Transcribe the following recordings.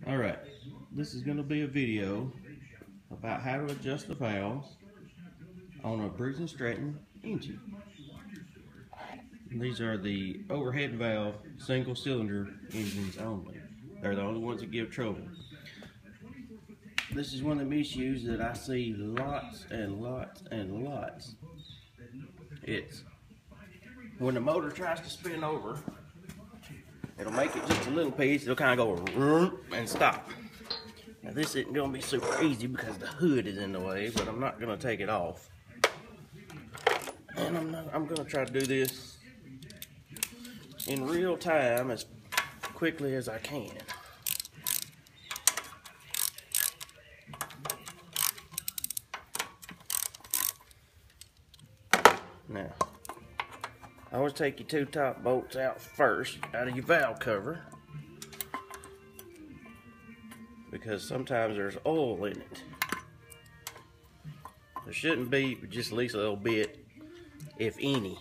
Alright, this is going to be a video about how to adjust the valves on a Briggs & Stratton engine. These are the overhead valve single cylinder engines only. They're the only ones that give trouble. This is one of the issues that I see lots and lots and lots. It's when the motor tries to spin over, it'll make it just a little piece, it'll kind of go and stop. Now this isn't going to be super easy because the hood is in the way, but I'm not going to take it off. And I'm going to try to do this in real time as quickly as I can. Now, I always take your two top bolts out first, out of your valve cover, because sometimes there's oil in it. There shouldn't be, but just at least a little bit, if any.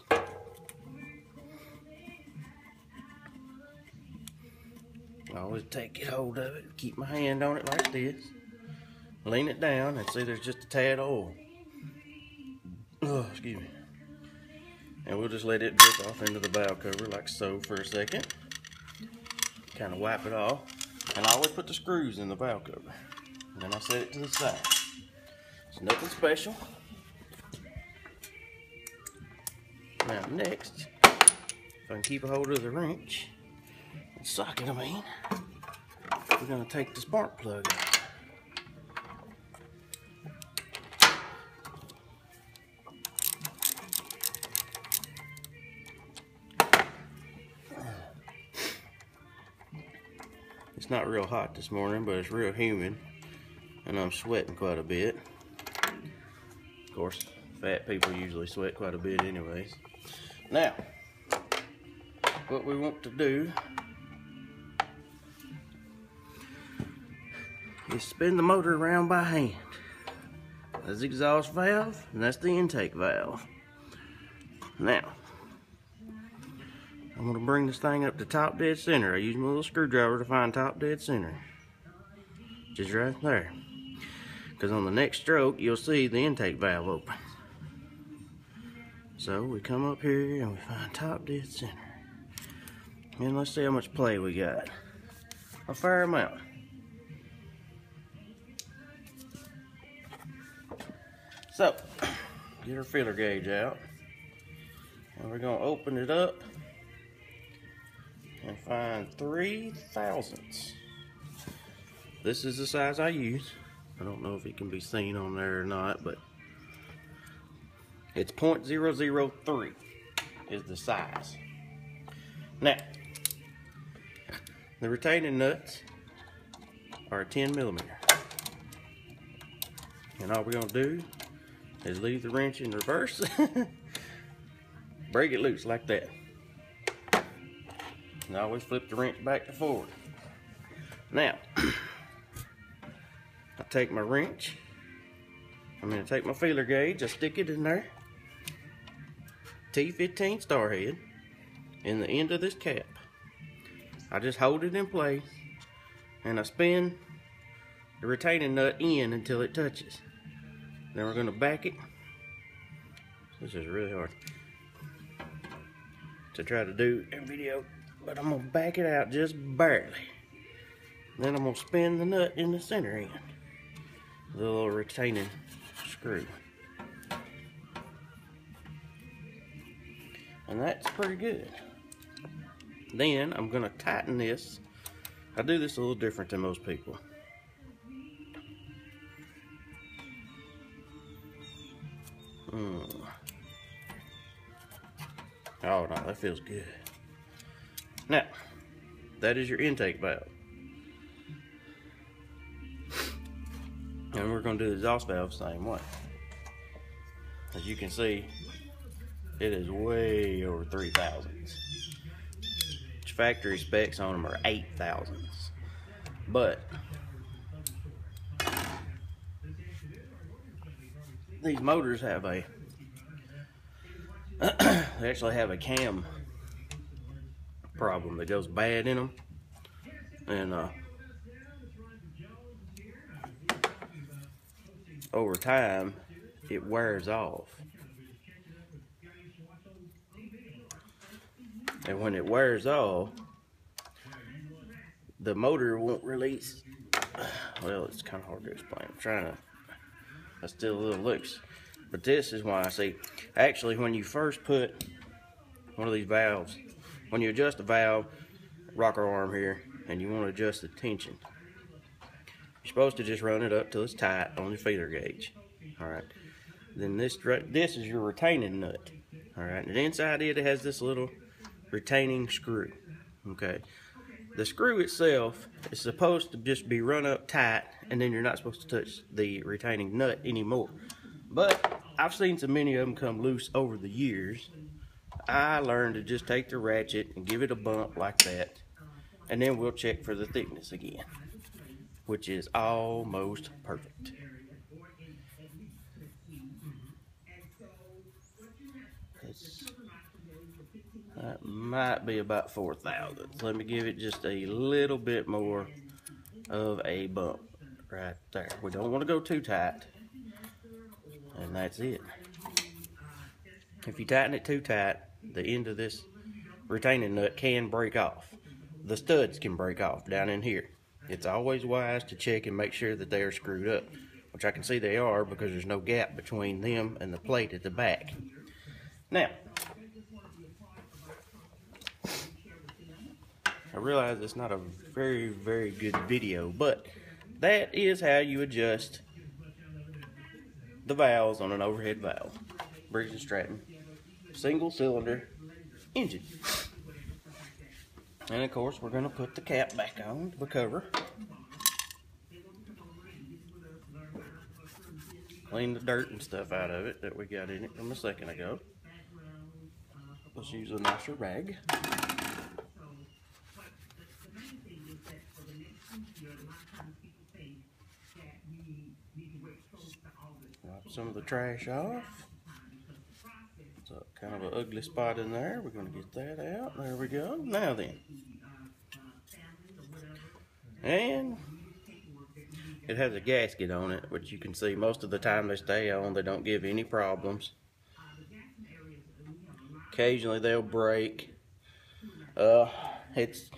I always take hold of it, keep my hand on it like this, lean it down, and see there's just a tad of oil. Oh, excuse me. And we'll just let it drip off into the valve cover like so for a second. Kind of wipe it off. And I always put the screws in the valve cover. And then I set it to the side. It's nothing special. Now next, if I can keep a hold of the wrench, the socket I mean, we're going to take the spark plug out. It's not real hot this morning, but it's real humid, and I'm sweating quite a bit. Of course, fat people usually sweat quite a bit anyways. Now, what we want to do is spin the motor around by hand. That's the exhaust valve, and that's the intake valve. Now, I'm going to bring this thing up to top dead center. I use my little screwdriver to find top dead center. Just right there. Because on the next stroke, you'll see the intake valve open. So we come up here and we find top dead center. And let's see how much play we got. A fair amount. So, get our feeler gauge out. And we're going to open it up and find 3 thousandths. This is the size I use. I don't know if it can be seen on there or not, but it's 0.003 is the size. Now, the retaining nuts are 10 millimeter. And all we're going to do is leave the wrench in reverse, break it loose like that. And I always flip the wrench back to forward. Now, I take my wrench, I'm going to take my feeler gauge, I stick it in there, T15 star head, in the end of this cap. I just hold it in place, and I spin the retaining nut in until it touches. Then we're going to back it. This is really hard to try to do in video, but I'm going to back it out just barely. Then I'm going to spin the nut in the center end. The little retaining screw. And that's pretty good. Then I'm going to tighten this. I do this a little different than most people. Oh no, that feels good. Now, that is your intake valve. And we're going to do the exhaust valve the same way. As you can see, it is way over 3 thousandths. Factory specs on them are 8 thousandths. But these motors have a they actually have a cam problem that goes bad in them, and over time, it wears off. And when it wears off, the motor won't release. Well, it's kind of hard to explain. I'm trying to, that's still a little loose. But this is why I say, actually, when you first put one of these valves, when you adjust the valve, rocker arm here, and you want to adjust the tension, you're supposed to just run it up till it's tight on the feeder gauge. Alright. Then this is your retaining nut. Alright. And inside it has this little retaining screw. Okay. The screw itself is supposed to just be run up tight, and then you're not supposed to touch the retaining nut anymore. But I've seen so many of them come loose over the years. I learned to just take the ratchet and give it a bump like that, and then we'll check for the thickness again, which is almost perfect. That might be about 4 thousandths. Let me give it just a little bit more of a bump right there. We don't want to go too tight, and that's it. If you tighten it too tight, the end of this retaining nut can break off. The studs can break off down in here. It's always wise to check and make sure that they are screwed up, which I can see they are because there's no gap between them and the plate at the back. Now, I realize it's not a very, very good video, but that is how you adjust the valves on an overhead valve. Briggs and Stratton, single cylinder engine. And of course, we're going to put the cap back on the cover. Clean the dirt and stuff out of it that we got in it from a second ago. Let's use a nicer rag. Wipe some of the trash off. So kind of an ugly spot in there. We're going to get that out. There we go. Now then. And it has a gasket on it, which you can see most of the time they stay on. They don't give any problems. Occasionally they'll break. It's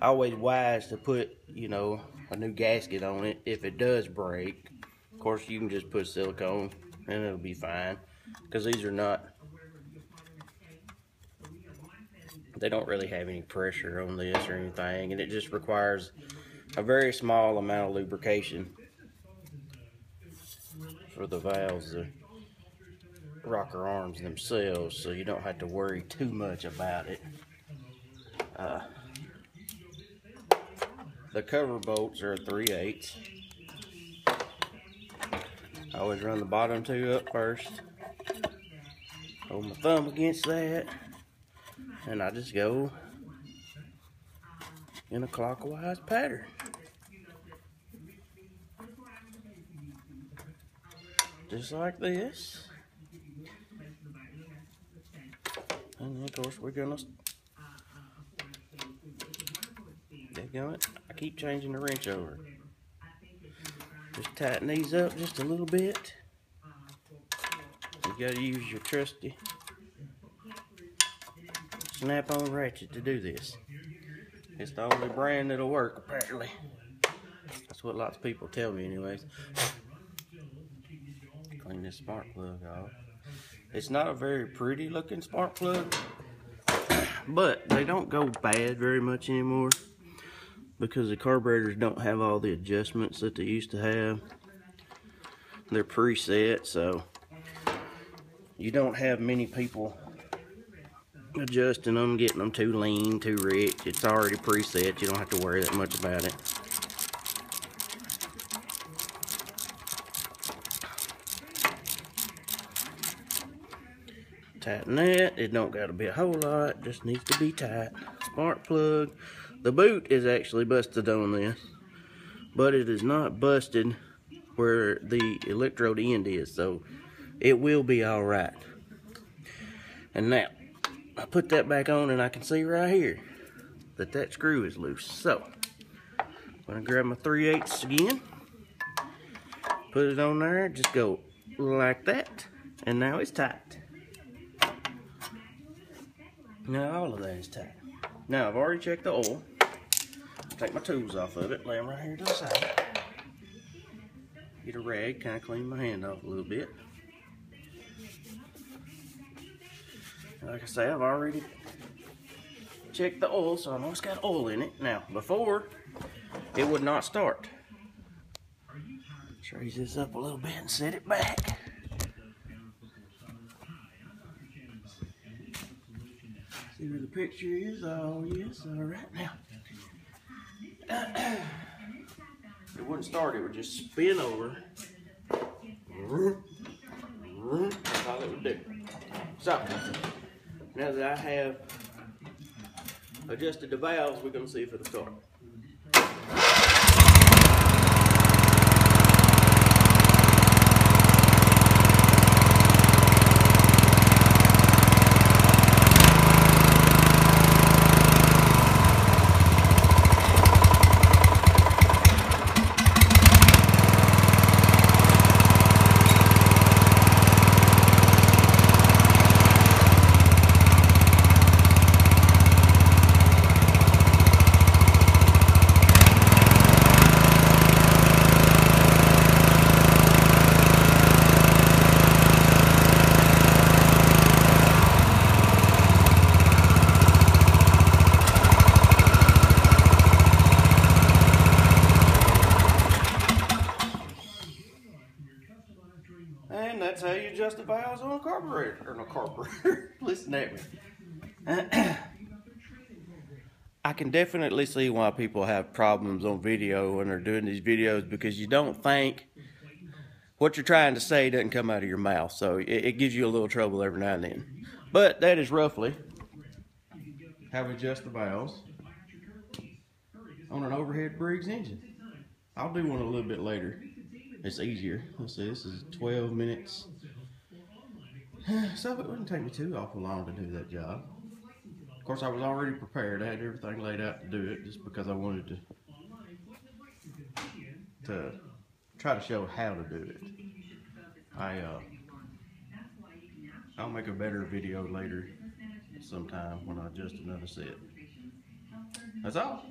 always wise to put, you know, a new gasket on it if it does break. Of course, you can just put silicone and it'll be fine, because these are not, they don't really have any pressure on this or anything, and it just requires a very small amount of lubrication for the valves, the rocker arms themselves, so you don't have to worry too much about it. The cover bolts are 3/8. I always run the bottom two up first. Hold my thumb against that, and I just go in a clockwise pattern. Just like this. And then of course we're gonna, I keep changing the wrench over. Just tighten these up just a little bit. You gotta use your trusty snap-on ratchet to do this. It's the only brand that'll work, apparently. That's what lots of people tell me anyways. Clean this spark plug off. It's not a very pretty looking spark plug, but they don't go bad very much anymore because the carburetors don't have all the adjustments that they used to have. They're preset, so you don't have many people adjusting them, getting them too lean, too rich. It's already preset. You don't have to worry that much about it. Tighten that. It don't got to be a whole lot, just needs to be tight. Spark plug. The boot is actually busted on this, but it is not busted where the electrode end is, so it will be alright. And now I put that back on, and I can see right here that that screw is loose. So I'm going to grab my 3/8 again, put it on there, just go like that, and now it's tight. Now all of that is tight. Now I've already checked the oil. Take my tools off of it, lay them right here to the side. Get a rag, kind of clean my hand off a little bit. Like I say, I've already checked the oil, so I know it's got oil in it. Now, before, it would not start. Let's raise this up a little bit and set it back. See where the picture is? Oh, yes, all right. Now, it wouldn't start, it would just spin over. That's all it would do. So, now that I have adjusted the valves, we're going to see if it'll start. And that's how you adjust the valves on a carburetor, or no carburetor. Listen at me. I can definitely see why people have problems on video when they're doing these videos, because you don't think what you're trying to say doesn't come out of your mouth. So it gives you a little trouble every now and then. But that is roughly how we adjust the valves on an overhead Briggs engine. I'll do one a little bit later. It's easier. Let's see, this is 12 minutes. So it wouldn't take me too awful long to do that job. Of course, I was already prepared. I had everything laid out to do it just because I wanted to try to show how to do it. I'll make a better video later sometime when I adjust another set. That's all.